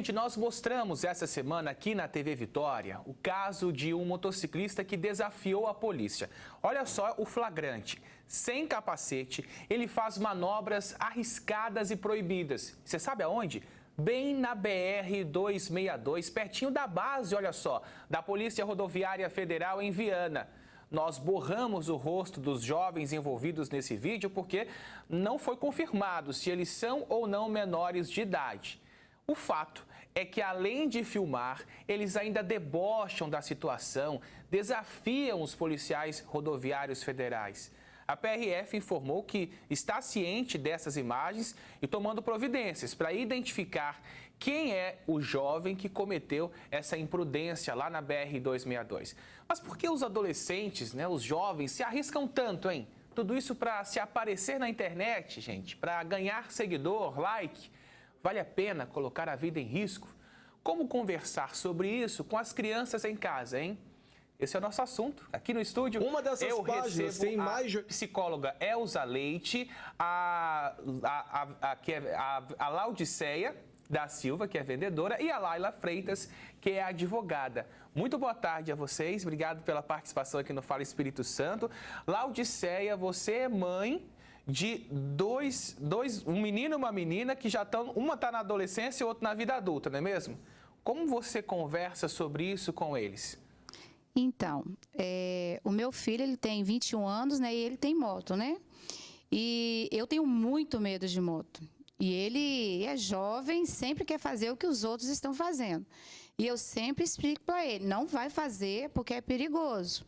Gente, nós mostramos essa semana aqui na TV Vitória o caso de um motociclista que desafiou a polícia. Olha só o flagrante. Sem capacete, ele faz manobras arriscadas e proibidas. Você sabe aonde? Bem na BR-262, pertinho da base, olha só, da Polícia Rodoviária Federal em Viana. Nós borramos o rosto dos jovens envolvidos nesse vídeo porque não foi confirmado se eles são ou não menores de idade. O fato é que, além de filmar, eles ainda debocham da situação, desafiam os policiais rodoviários federais. A PRF informou que está ciente dessas imagens e tomando providências para identificar quem é o jovem que cometeu essa imprudência lá na BR-262. Mas por que os adolescentes, os jovens, se arriscam tanto, hein? Tudo isso para se aparecer na internet, gente, para ganhar seguidor, like. Vale a pena colocar a vida em risco? Como conversar sobre isso com as crianças em casa, hein? Esse é o nosso assunto. Aqui no estúdio, uma dessas páginas tem mais a psicóloga Elza Leite, a Laudiceia da Silva, que é vendedora, e a Laila Freitas, que é advogada. Muito boa tarde a vocês. Obrigado pela participação aqui no Fala Espírito Santo. Laudiceia, você é mãe de um menino e uma menina que já estão, uma está na adolescência e outra na vida adulta, não é mesmo? Como você conversa sobre isso com eles? Então, o meu filho, ele tem 21 anos, né, e ele tem moto, né? E eu tenho muito medo de moto. E ele é jovem, sempre quer fazer o que os outros estão fazendo. E eu sempre explico para ele, não vai fazer porque é perigoso.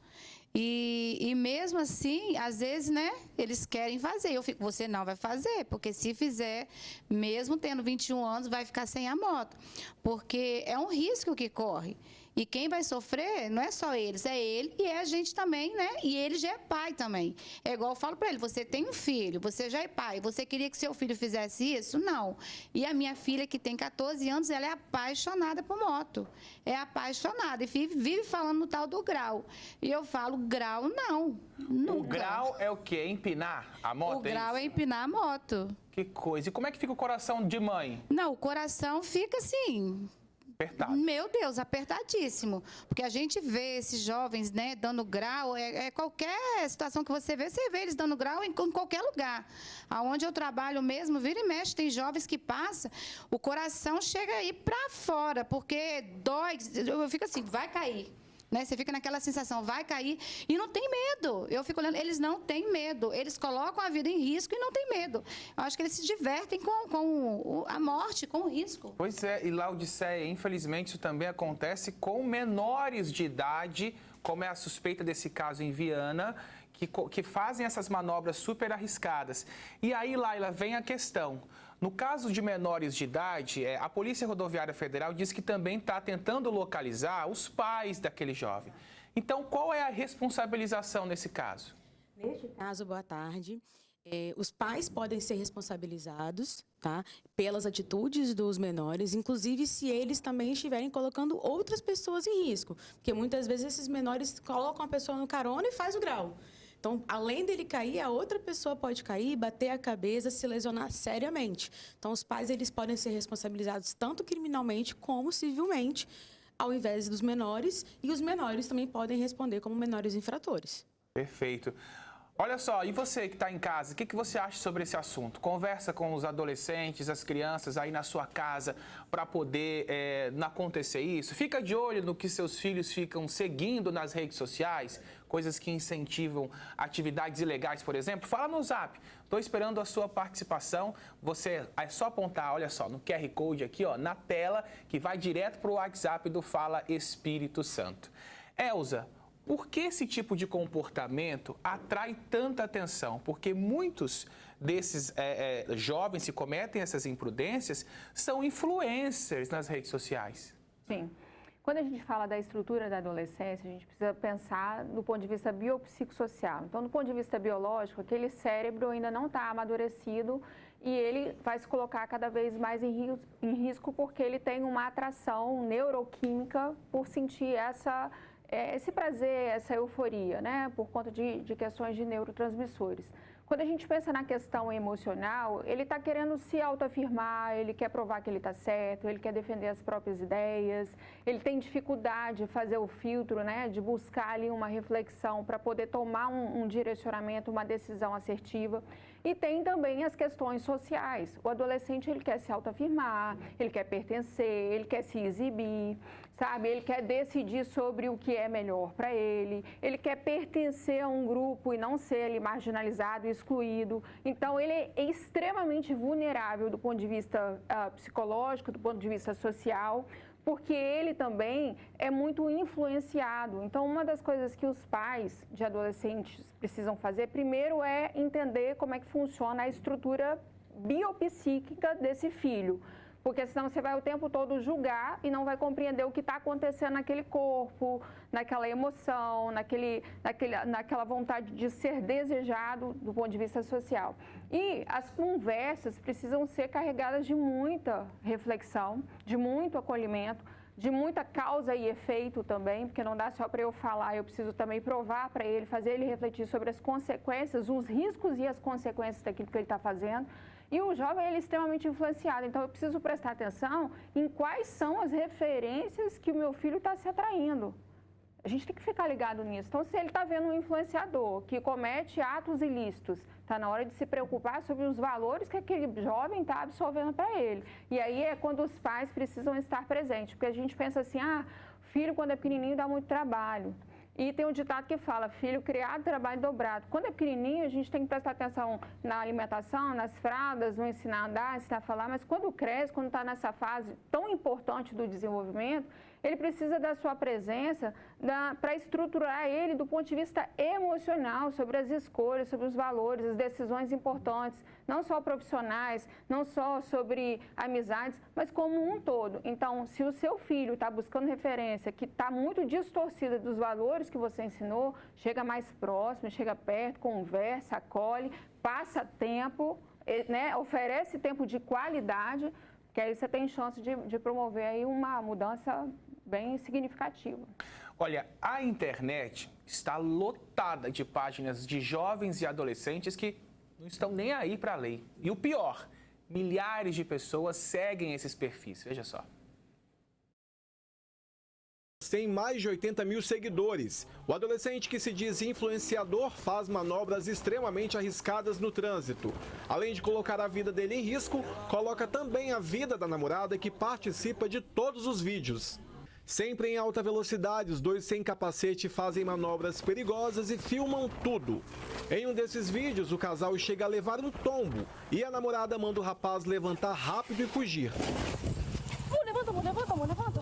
E mesmo assim, às vezes, eles querem fazer. Eu fico, você não vai fazer, porque se fizer, mesmo tendo 21 anos, vai ficar sem a moto. Porque é um risco que corre. E quem vai sofrer não é só eles, é ele e é a gente também, né? E ele já é pai também. É igual eu falo para ele, você tem um filho, você já é pai, você queria que seu filho fizesse isso? Não. E a minha filha, que tem 14 anos, ela é apaixonada por moto. É apaixonada e vive falando no tal do grau. E eu falo, grau não. Nunca. O grau é o quê? Empinar a moto? O grau é empinar a moto. Que coisa. E como é que fica o coração de mãe? Não, o coração fica assim... Apertado. Meu Deus, apertadíssimo. Porque a gente vê esses jovens, dando grau, qualquer situação que você vê eles dando grau em qualquer lugar. Aonde eu trabalho mesmo, vira e mexe, tem jovens que passam, o coração chega aí para fora, porque dói, eu fico assim, vai cair. Você fica naquela sensação, vai cair, e não tem medo. Eu fico olhando, eles não têm medo. Eles colocam a vida em risco e não têm medo. Eu acho que eles se divertem com a morte, com o risco. Pois é, e Laudiceia, infelizmente isso também acontece com menores de idade, como é a suspeita desse caso em Viana, que fazem essas manobras super arriscadas. E aí, Laila, vem a questão. No caso de menores de idade, a Polícia Rodoviária Federal diz que também está tentando localizar os pais daquele jovem. Então, qual é a responsabilização nesse caso? Neste caso, boa tarde. Os pais podem ser responsabilizados, tá, pelas atitudes dos menores, inclusive se eles também estiverem colocando outras pessoas em risco. Porque muitas vezes esses menores colocam a pessoa no carona e faz o grau. Então, além dele cair, a outra pessoa pode cair, bater a cabeça, se lesionar seriamente. Então, os pais eles podem ser responsabilizados tanto criminalmente como civilmente, ao invés dos menores, e os menores também podem responder como menores infratores. Perfeito. Olha só, e você que está em casa, o que você acha sobre esse assunto? Conversa com os adolescentes, as crianças aí na sua casa para poder não acontecer isso. Fica de olho no que seus filhos ficam seguindo nas redes sociais, coisas que incentivam atividades ilegais, por exemplo. Fala no Zap, estou esperando a sua participação. Você é só apontar, olha só, no QR Code aqui, ó, na tela, que vai direto para o WhatsApp do Fala Espírito Santo. Elza, por que esse tipo de comportamento atrai tanta atenção? Porque muitos desses jovens que cometem essas imprudências são influencers nas redes sociais. Sim. Quando a gente fala da estrutura da adolescência, a gente precisa pensar do ponto de vista biopsicossocial. Então, do ponto de vista biológico, aquele cérebro ainda não está amadurecido e ele vai se colocar cada vez mais em risco porque ele tem uma atração neuroquímica por sentir esse prazer, essa euforia, por conta de questões de neurotransmissores. Quando a gente pensa na questão emocional, ele está querendo se autoafirmar, ele quer provar que ele está certo, ele quer defender as próprias ideias, ele tem dificuldade de fazer o filtro, né, de buscar ali uma reflexão para poder tomar um direcionamento, uma decisão assertiva. E tem também as questões sociais. O adolescente, ele quer se autoafirmar, ele quer pertencer, ele quer se exibir, sabe? Ele quer decidir sobre o que é melhor para ele quer pertencer a um grupo e não ser ali marginalizado e excluído. Então, ele é extremamente vulnerável do ponto de vista psicológico, do ponto de vista social, porque ele também é muito influenciado. Então, uma das coisas que os pais de adolescentes precisam fazer, primeiro é entender como é que funciona a estrutura biopsíquica desse filho. Porque senão você vai o tempo todo julgar e não vai compreender o que está acontecendo naquele corpo, naquela emoção, naquela vontade de ser desejado do ponto de vista social. E as conversas precisam ser carregadas de muita reflexão, de muito acolhimento, de muita causa e efeito também, porque não dá só para eu falar, eu preciso também provar para ele, fazer ele refletir sobre as consequências, os riscos e as consequências daquilo que ele está fazendo. E o jovem, ele é extremamente influenciado, então eu preciso prestar atenção em quais são as referências que o meu filho está se atraindo. A gente tem que ficar ligado nisso. Então, se ele está vendo um influenciador que comete atos ilícitos, está na hora de se preocupar sobre os valores que aquele jovem está absorvendo para ele. E aí é quando os pais precisam estar presentes, porque a gente pensa assim, filho quando é pequenininho dá muito trabalho. E tem um ditado que fala, filho criado, trabalho dobrado. Quando é pequenininho, a gente tem que prestar atenção na alimentação, nas fraldas, no ensinar a andar, ensinar a falar, mas quando cresce, quando está nessa fase tão importante do desenvolvimento, ele precisa da sua presença para estruturar ele do ponto de vista emocional, sobre as escolhas, sobre os valores, as decisões importantes, não só profissionais, não só sobre amizades, mas como um todo. Então, se o seu filho está buscando referência que está muito distorcida dos valores que você ensinou, chega mais próximo, chega perto, conversa, acolhe, passa tempo, né, oferece tempo de qualidade, que aí você tem chance de promover aí uma mudança bem significativa. Olha, a internet está lotada de páginas de jovens e adolescentes que não estão nem aí para a lei. E o pior, milhares de pessoas seguem esses perfis. Veja só. Tem mais de 80 mil seguidores. O adolescente que se diz influenciador faz manobras extremamente arriscadas no trânsito. Além de colocar a vida dele em risco, coloca também a vida da namorada que participa de todos os vídeos. Sempre em alta velocidade, os dois sem capacete fazem manobras perigosas e filmam tudo. Em um desses vídeos, o casal chega a levar um tombo e a namorada manda o rapaz levantar rápido e fugir. Levanta, amor, levanta, amor, levanta.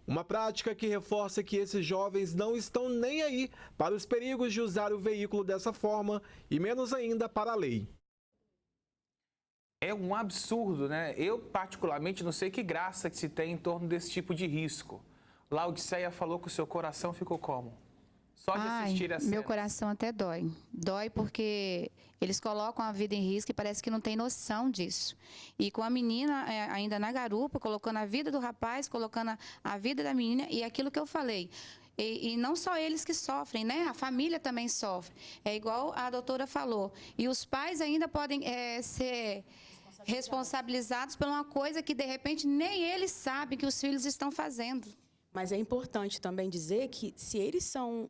Uma prática que reforça que esses jovens não estão nem aí para os perigos de usar o veículo dessa forma e menos ainda para a lei. É um absurdo, né? Eu, particularmente, não sei que graça que se tem em torno desse tipo de risco. Laodiceia falou que o seu coração ficou como? Só de assistir a cena. Meu coração até dói. Dói porque eles colocam a vida em risco e parece que não tem noção disso. E com a menina ainda na garupa, colocando a vida do rapaz, colocando a vida da menina e aquilo que eu falei. E não só eles que sofrem, né? A família também sofre. É igual a doutora falou. E os pais ainda podem ser responsabilizados por uma coisa que, de repente, nem eles sabem que os filhos estão fazendo. Mas é importante também dizer que, se eles são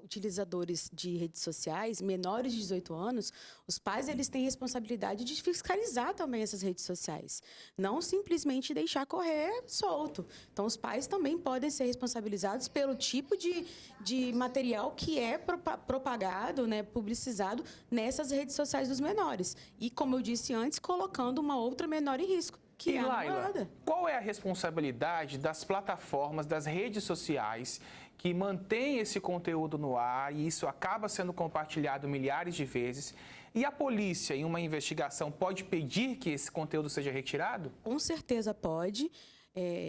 utilizadores de redes sociais, menores de 18 anos, os pais eles têm responsabilidade de fiscalizar também essas redes sociais. Não simplesmente deixar correr solto. Então, os pais também podem ser responsabilizados pelo tipo de material que é propagado, né, publicizado nessas redes sociais dos menores. E, como eu disse antes, colocando uma outra menor em risco. E, Laila, qual é a responsabilidade das plataformas, das redes sociais que mantêm esse conteúdo no ar e isso acaba sendo compartilhado milhares de vezes? E a polícia, em uma investigação, pode pedir que esse conteúdo seja retirado? Com certeza pode.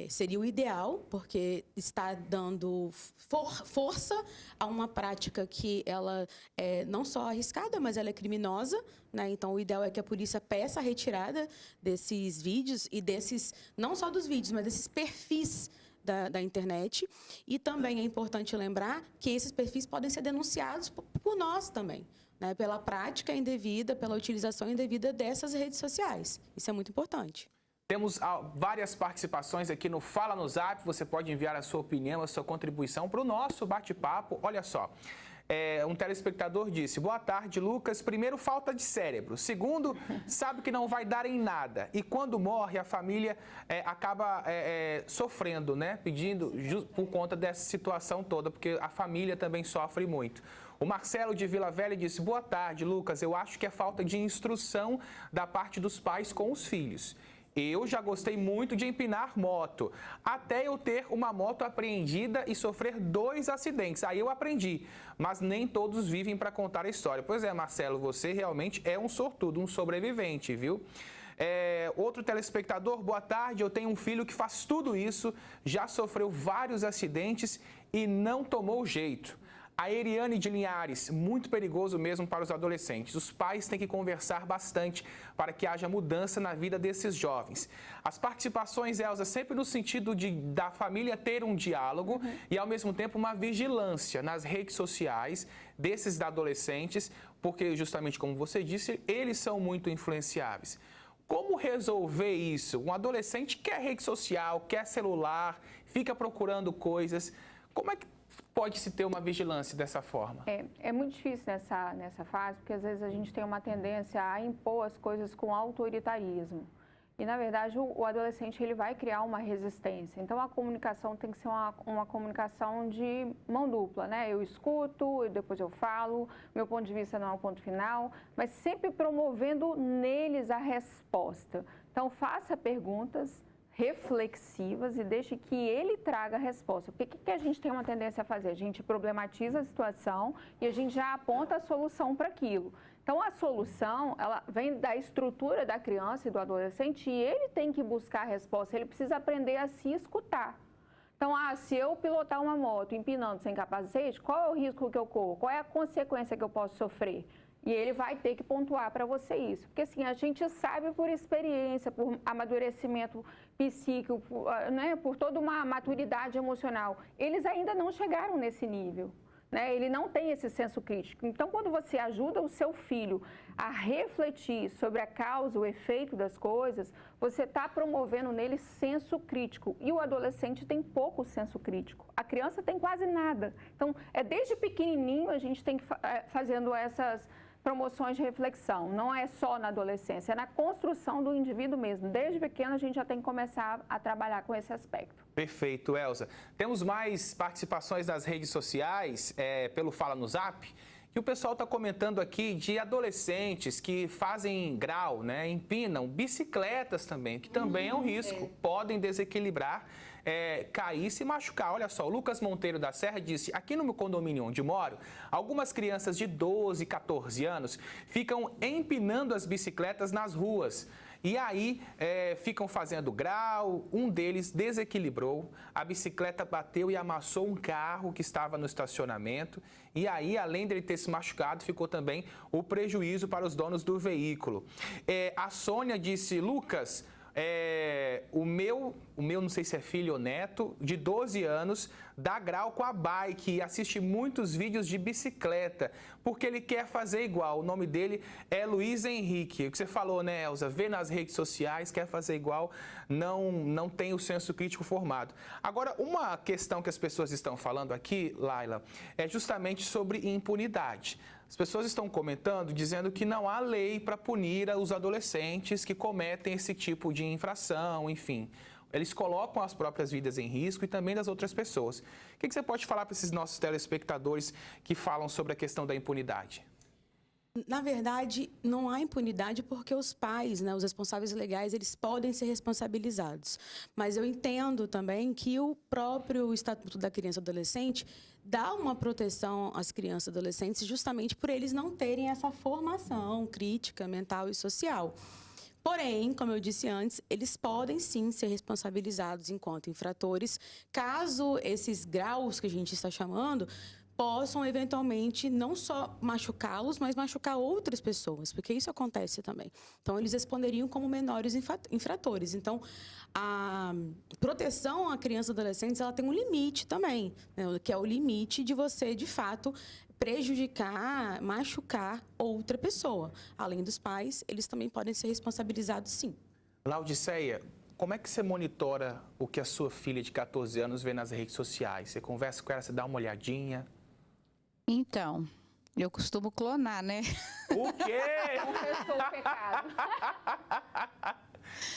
Seria o ideal, porque está dando força a uma prática que ela é não só arriscada, mas ela é criminosa, né? Então, o ideal é que a polícia peça a retirada desses vídeos e desses, não só dos vídeos, mas desses perfis da internet. E também é importante lembrar que esses perfis podem ser denunciados por nós também. né, pela prática indevida, pela utilização indevida dessas redes sociais. Isso é muito importante. Temos várias participações aqui no Fala no Zap. Você pode enviar a sua opinião, a sua contribuição para o nosso bate-papo. Olha só, um telespectador disse: boa tarde, Lucas. Primeiro, falta de cérebro. Segundo, sabe que não vai dar em nada. E quando morre, a família acaba sofrendo, né? Pedindo por conta dessa situação toda, porque a família também sofre muito. O Marcelo de Vila Velha disse: boa tarde, Lucas. Eu acho que é falta de instrução da parte dos pais com os filhos. Eu já gostei muito de empinar moto, até eu ter uma moto apreendida e sofrer 2 acidentes. Aí eu aprendi, mas nem todos vivem para contar a história. Pois é, Marcelo, você realmente é um sortudo, um sobrevivente, viu? Outro telespectador: boa tarde, eu tenho um filho que faz tudo isso, já sofreu vários acidentes e não tomou jeito. A Eriane de Linhares: muito perigoso mesmo para os adolescentes. Os pais têm que conversar bastante para que haja mudança na vida desses jovens. As participações, Elza, sempre no sentido da família ter um diálogo e, ao mesmo tempo, uma vigilância nas redes sociais desses adolescentes, porque, justamente como você disse, eles são muito influenciáveis. Como resolver isso? Um adolescente quer rede social, quer celular, fica procurando coisas. Como é que pode-se ter uma vigilância dessa forma? É muito difícil nessa fase, porque às vezes a gente tem uma tendência a impor as coisas com autoritarismo. E, na verdade, o adolescente ele vai criar uma resistência. Então, a comunicação tem que ser uma comunicação de mão dupla, né? Eu escuto, e depois eu falo, meu ponto de vista não é o ponto final, mas sempre promovendo neles a resposta. Então, faça perguntas reflexivas e deixe que ele traga a resposta. Porque o que a gente tem uma tendência a fazer? A gente problematiza a situação e a gente já aponta a solução para aquilo. Então, a solução, ela vem da estrutura da criança e do adolescente e ele tem que buscar a resposta, ele precisa aprender a se escutar. Então, se eu pilotar uma moto empinando sem capacete, qual é o risco que eu corro? Qual é a consequência que eu posso sofrer? E ele vai ter que pontuar para você isso. Porque, assim, a gente sabe por experiência, por amadurecimento psíquico, por toda uma maturidade emocional. Eles ainda não chegaram nesse nível, né? Ele não tem esse senso crítico. Então, quando você ajuda o seu filho a refletir sobre a causa, o efeito das coisas, você está promovendo nele senso crítico. E o adolescente tem pouco senso crítico. A criança tem quase nada. Então, desde pequenininho a gente tem que fazendo essas promoções de reflexão. Não é só na adolescência, é na construção do indivíduo mesmo. Desde pequeno a gente já tem que começar a trabalhar com esse aspecto. Perfeito, Elza. Temos mais participações nas redes sociais, pelo Fala no Zap, que o pessoal está comentando aqui de adolescentes que fazem grau, né, empinam bicicletas também, que também é um risco, podem desequilibrar, cair e se machucar. Olha só, o Lucas Monteiro da Serra disse: aqui no meu condomínio onde moro, algumas crianças de 12, 14 anos ficam empinando as bicicletas nas ruas. E aí ficam fazendo grau, um deles desequilibrou, a bicicleta bateu e amassou um carro que estava no estacionamento. E aí, além dele ter se machucado, ficou também o prejuízo para os donos do veículo. A Sônia disse: Lucas, o meu, não sei se é filho ou neto, de 12 anos, dá grau com a bike e assiste muitos vídeos de bicicleta, porque ele quer fazer igual. O nome dele é Luiz Henrique. O que você falou, né, Elza? Vê nas redes sociais, quer fazer igual, não tem o senso crítico formado. Agora, uma questão que as pessoas estão falando aqui, Laila, é justamente sobre impunidade. As pessoas estão comentando, dizendo que não há lei para punir os adolescentes que cometem esse tipo de infração, enfim. Eles colocam as próprias vidas em risco e também das outras pessoas. O que você pode falar para esses nossos telespectadores que falam sobre a questão da impunidade? Na verdade, não há impunidade porque os pais, né, os responsáveis legais, eles podem ser responsabilizados. Mas eu entendo também que o próprio Estatuto da Criança e do Adolescente dá uma proteção às crianças e adolescentes justamente por eles não terem essa formação crítica, mental e social. Porém, como eu disse antes, eles podem sim ser responsabilizados enquanto infratores, caso esses graus que a gente está chamando possam, eventualmente, não só machucá-los, mas machucar outras pessoas, porque isso acontece também. Então, eles responderiam como menores infratores. Então, a proteção à criança e adolescentes, ela tem um limite também, né, que é o limite de você, de fato, prejudicar, machucar outra pessoa. Além dos pais, eles também podem ser responsabilizados, sim. Laudiceia, como é que você monitora o que a sua filha de 14 anos vê nas redes sociais? Você conversa com ela, você dá uma olhadinha? Então, eu costumo clonar, né? O quê? Confessou o pecado.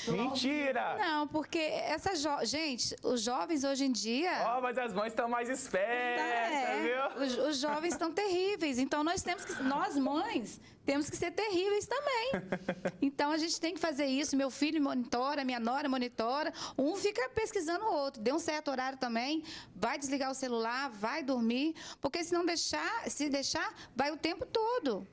Mentira! Não, porque gente, os jovens hoje em dia... Ó, mas as mães estão mais espertas, viu? Os jovens estão terríveis, então nós mães, temos que ser terríveis também. Então a gente tem que fazer isso, meu filho monitora, minha nora monitora, um fica pesquisando o outro, dê um certo horário também, vai desligar o celular, vai dormir, porque se deixar, vai o tempo todo.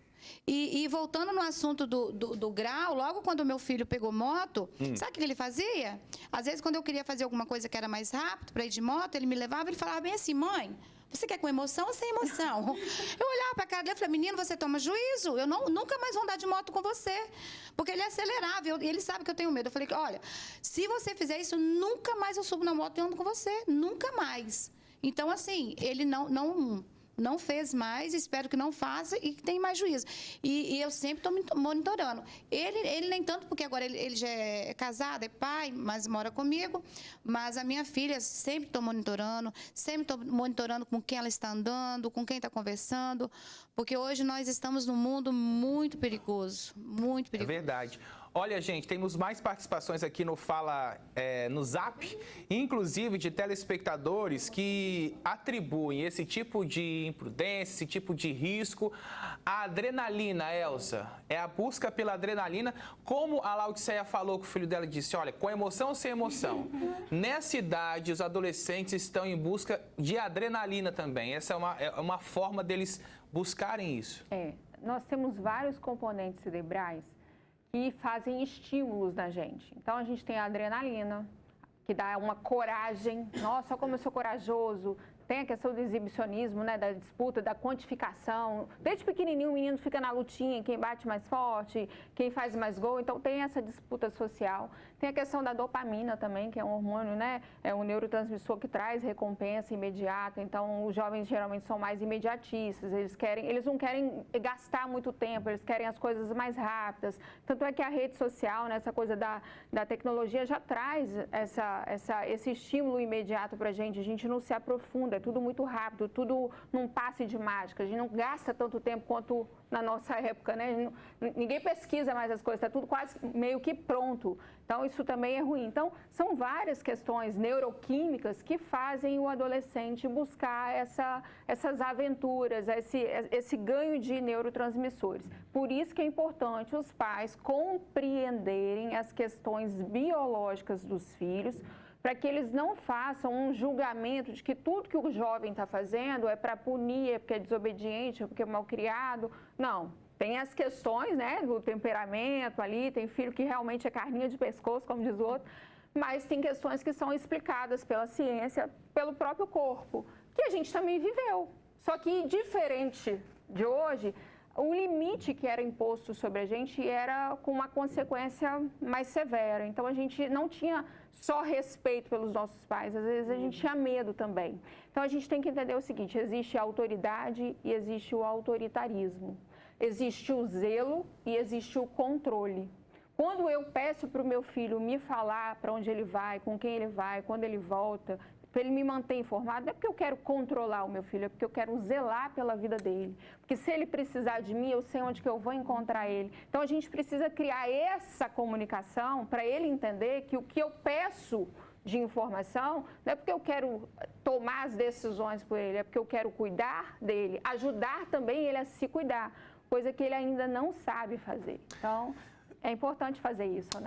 E voltando no assunto do grau, logo quando o meu filho pegou moto, sabe o que ele fazia? Às vezes, quando eu queria fazer alguma coisa que era mais rápido para ir de moto, ele me levava e ele falava bem assim, mãe, você quer com emoção ou sem emoção? Eu olhava para a cara dele e falei, menino, você toma juízo, eu nunca mais vou andar de moto com você. Porque ele acelerava e ele sabe que eu tenho medo. Eu falei, olha, se você fizer isso, nunca mais eu subo na moto e ando com você, nunca mais. Então, assim, ele não fez mais, espero que não faça e que tenha mais juízo. E eu sempre estou monitorando. Ele nem tanto, porque agora ele já é casado, é pai, mas mora comigo. Mas a minha filha sempre estou monitorando com quem ela está andando, com quem está conversando. Porque hoje nós estamos num mundo muito perigoso, muito perigoso. É verdade. Olha, gente, temos mais participações aqui no Fala no Zap, inclusive de telespectadores que atribuem esse tipo de imprudência, esse tipo de risco à adrenalina, Elza. É a busca pela adrenalina, como a Laudiceia falou que o filho dela disse, olha, com emoção ou sem emoção. Nessa idade, os adolescentes estão em busca de adrenalina também. Essa é uma forma deles buscarem isso. Nós temos vários componentes cerebrais que fazem estímulos na gente. Então, a gente tem a adrenalina, que dá uma coragem. Nossa, como eu sou corajoso. Tem a questão do exibicionismo, né, da disputa, da quantificação. Desde pequenininho, o menino fica na lutinha, quem bate mais forte, quem faz mais gol. Então, tem essa disputa social. Tem a questão da dopamina também, que é um hormônio, né? É um neurotransmissor que traz recompensa imediata. Então, os jovens geralmente são mais imediatistas. Eles não querem gastar muito tempo, eles querem as coisas mais rápidas. Tanto é que a rede social, né, essa coisa da tecnologia já traz esse estímulo imediato para a gente não se aprofunda. É tudo muito rápido, tudo num passe de mágica. A gente não gasta tanto tempo quanto na nossa época, né? Ninguém pesquisa mais as coisas, está tudo quase meio que pronto. Então, isso também é ruim. Então, são várias questões neuroquímicas que fazem o adolescente buscar essas aventuras, esse ganho de neurotransmissores. Por isso que é importante os pais compreenderem as questões biológicas dos filhos, para que eles não façam um julgamento de que tudo que o jovem está fazendo é para punir, é porque é desobediente, é porque é mal criado. Não, tem as questões, né, do temperamento ali, tem filho que realmente é carninha de pescoço, como diz o outro, mas tem questões que são explicadas pela ciência, pelo próprio corpo, que a gente também viveu. Só que, diferente de hoje, o limite que era imposto sobre a gente era com uma consequência mais severa. Então, a gente não tinha só respeito pelos nossos pais, às vezes a gente tinha medo também. Então, a gente tem que entender o seguinte, existe a autoridade e existe o autoritarismo. Existe o zelo e existe o controle. Quando eu peço para o meu filho me falar para onde ele vai, com quem ele vai, quando ele volta, para ele me manter informado, não é porque eu quero controlar o meu filho, é porque eu quero zelar pela vida dele. Porque se ele precisar de mim, eu sei onde que eu vou encontrar ele. Então, a gente precisa criar essa comunicação para ele entender que o que eu peço de informação não é porque eu quero tomar as decisões por ele, é porque eu quero cuidar dele, ajudar também ele a se cuidar, coisa que ele ainda não sabe fazer. Então, é importante fazer isso, né?